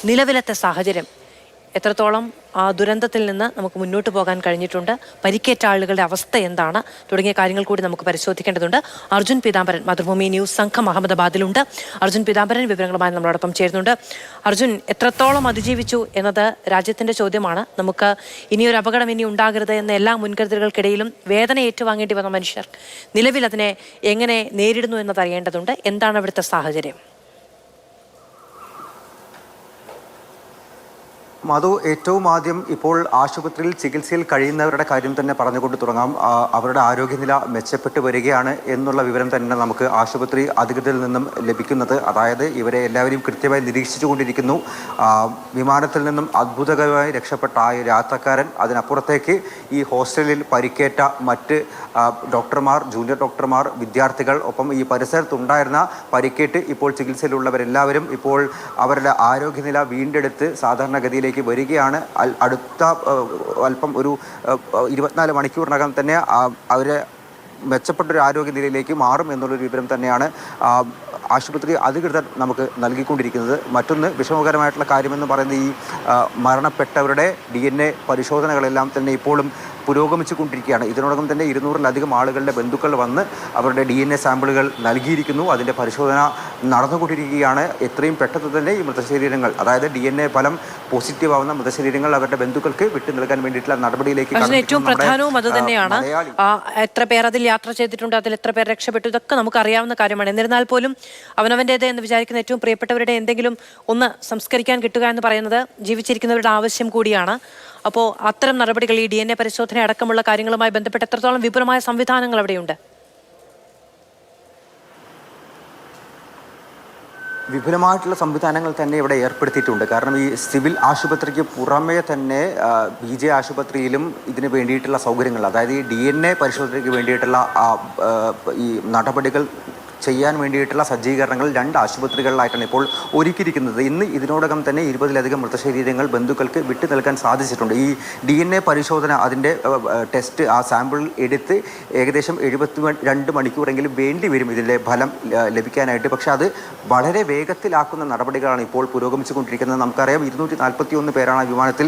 നിലവിലത്തെ സാഹചര്യം എത്രത്തോളം ആ ദുരന്തത്തിൽ നിന്ന് നമുക്ക് മുന്നോട്ട് പോകാൻ കഴിഞ്ഞിട്ടുണ്ട്, പരിക്കേറ്റ ആളുകളുടെ അവസ്ഥ എന്താണ് തുടങ്ങിയ കാര്യങ്ങൾ കൂടി നമുക്ക് പരിശോധിക്കേണ്ടതുണ്ട്. അർജുൻ പീതാംബരൻ മാതൃഭൂമി ന്യൂസ് സംഘം അഹമ്മദാബാദിലുണ്ട്. അർജുൻ പീതാംബരൻ വിവരങ്ങളുമായി നമ്മളോടൊപ്പം ചേരുന്നുണ്ട്. അർജുൻ, എത്രത്തോളം അതിജീവിച്ചു എന്നത് രാജ്യത്തിന്റെ ചോദ്യമാണ്. നമുക്ക് ഇനിയൊരു അപകടം ഇനി ഉണ്ടാകരുത് എന്ന എല്ലാ മുൻകരുതലുകൾക്കിടയിലും വേദന ഏറ്റുവാങ്ങേണ്ടി വന്ന മനുഷ്യർ നിലവിൽ അതിനെ എങ്ങനെ നേരിടുന്നു എന്നത് അറിയേണ്ടതുണ്ട്. എന്താണ് അവിടുത്തെ സാഹചര്യം? മധു, ഏറ്റവും ആദ്യം ഇപ്പോൾ ആശുപത്രിയിൽ ചികിത്സയിൽ കഴിയുന്നവരുടെ കാര്യം തന്നെ പറഞ്ഞുകൊണ്ട് തുടങ്ങാം. അവരുടെ ആരോഗ്യനില മെച്ചപ്പെട്ടു വരികയാണ് എന്നുള്ള വിവരം തന്നെ നമുക്ക് ആശുപത്രി അധികൃതരിൽ നിന്നും ലഭിക്കുന്നത്. അതായത് ഇവരെ എല്ലാവരെയും കൃത്യമായി നിരീക്ഷിച്ചുകൊണ്ടിരിക്കുന്നു. വിമാനത്തിൽ നിന്നും അത്ഭുതകരമായി രക്ഷപ്പെട്ട ആ യാത്രക്കാരൻ, അതിനപ്പുറത്തേക്ക് ഈ ഹോസ്റ്റലിൽ പരിക്കേറ്റ മറ്റ് ഡോക്ടർമാർ, ജൂനിയർ ഡോക്ടർമാർ, വിദ്യാർത്ഥികൾ, ഒപ്പം ഈ പരിസരത്തുണ്ടായിരുന്ന പരിക്കേറ്റ് ഇപ്പോൾ ചികിത്സയിലുള്ളവരെല്ലാവരും ഇപ്പോൾ അവരുടെ ആരോഗ്യനില വീണ്ടെടുത്ത് സാധാരണഗതിയിലേക്ക് വരികയാണ്. അടുത്ത അല്പം ഒരു 24 മണിക്കൂറിനകം തന്നെ അവരെ മെച്ചപ്പെട്ടൊരു ആരോഗ്യനിലയിലേക്ക് മാറും എന്നുള്ളൊരു വിവരം തന്നെയാണ് ആശുപത്രി അധികൃതർ നമുക്ക് നൽകിക്കൊണ്ടിരിക്കുന്നത്. മറ്റൊന്ന് വിഷമകരമായിട്ടുള്ള കാര്യമെന്ന് പറയുന്നത് ഈ മരണപ്പെട്ടവരുടെ DNA പരിശോധനകളെല്ലാം തന്നെ ഇപ്പോഴും പുരോഗമിച്ചു കൊണ്ടിരിക്കുകയാണ്. ഇതിനോടകം തന്നെ 200-ലധികം ആളുകളുടെ ബന്ധുക്കൾ വന്ന് അവരുടെ DNA സാമ്പിളുകൾ നൽകിയിരിക്കുന്നു. അതിൻ്റെ പരിശോധന നടന്നുകൊണ്ടിരിക്കുകയാണ്. എത്രയും പെട്ടെന്ന് തന്നെ ഈ മൃതശരീരങ്ങൾ, അതായത് DNA ഫലം പോസിറ്റീവ് ആവുന്ന മൃതശരീരങ്ങൾ അവരുടെ ബന്ധുക്കൾക്ക് വിട്ടു നൽകാൻ വേണ്ടിയിട്ടുള്ള നടപടിയിലേക്ക് ഏറ്റവും പ്രധാനവും അത് തന്നെയാണ്. എത്ര പേർ അതിൽ യാത്ര ചെയ്തിട്ടുണ്ട്, അതിൽ എത്ര പേർ രക്ഷപ്പെട്ടു, ഇതൊക്കെ നമുക്ക് അറിയാവുന്ന കാര്യമാണ്. എന്നിരുന്നാൽ പോലും അവനവൻ്റേത് എന്ന് വിചാരിക്കുന്ന ഏറ്റവും പ്രിയപ്പെട്ടവരുടെ എന്തെങ്കിലും ഒന്ന് സംസ്കരിക്കാൻ കിട്ടുക എന്ന് പറയുന്നത് ജീവിച്ചിരിക്കുന്നവരുടെ ആവശ്യം കൂടിയാണ്. അപ്പോൾ അത്തരം നടപടികൾ, ഈ DNA പരിശോധന അടക്കമുള്ള കാര്യങ്ങളുമായി ബന്ധപ്പെട്ട് എത്രത്തോളം വിപുലമായ സംവിധാനങ്ങൾ അവിടെയുണ്ട്? വിപുലമായിട്ടുള്ള സംവിധാനങ്ങൾ തന്നെ ഇവിടെ ഏർപ്പെടുത്തിയിട്ടുണ്ട്. കാരണം ഈ സിവിൽ ആശുപത്രിക്ക് പുറമേ തന്നെ BJ ആശുപത്രിയിലും ഇതിന് വേണ്ടിയിട്ടുള്ള സൗകര്യങ്ങൾ, അതായത് ഈ DNA പരിശോധനയ്ക്ക് വേണ്ടിയിട്ടുള്ള ഈ നടപടികൾ ചെയ്യാൻ വേണ്ടിയിട്ടുള്ള സജ്ജീകരണങ്ങൾ 2 ആശുപത്രികളിലായിട്ടാണ് ഇപ്പോൾ ഒരുക്കിയിരിക്കുന്നത്. ഇന്ന് ഇതിനോടകം തന്നെ 20-ലധികം മൃതശരീരങ്ങൾ ബന്ധുക്കൾക്ക് വിട്ടു നൽകാൻ സാധിച്ചിട്ടുണ്ട്. ഈ DNA പരിശോധന, അതിൻ്റെ ടെസ്റ്റ്, ആ സാമ്പിൾ എടുത്ത് ഏകദേശം 72 മണിക്കൂറെങ്കിലും വേണ്ടി വരും ഇതിൻ്റെ ഫലം ലഭിക്കാനായിട്ട്. പക്ഷേ അത് വളരെ വേഗത്തിലാക്കുന്ന നടപടികളാണ് ഇപ്പോൾ പുരോഗമിച്ചുകൊണ്ടിരിക്കുന്നത്. നമുക്കറിയാം 241 പേരാണ് വിമാനത്തിൽ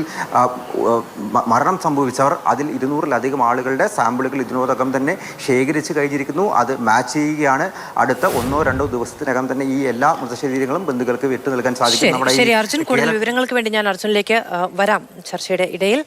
മരണം സംഭവിച്ചവർ. അതിൽ 200-ലധികം ആളുകളുടെ സാമ്പിളുകൾ ഇതിനോടകം തന്നെ ശേഖരിച്ച് കഴിഞ്ഞിരിക്കുന്നു. അത് മാച്ച് ചെയ്യുകയാണ്. അടുത്ത 1-2 ദിവസത്തിനകം തന്നെ ഈ എല്ലാ മൃതശരീരങ്ങളും ബന്ധുക്കൾക്ക് വിട്ടു നൽകാൻ സാധിക്കും. ശരി അർജുൻ, കൂടുതൽ വിവരങ്ങൾക്ക് വേണ്ടി ഞാൻ അർജുനിലേക്ക് വരാം ചർച്ചയുടെ ഇടയിൽ.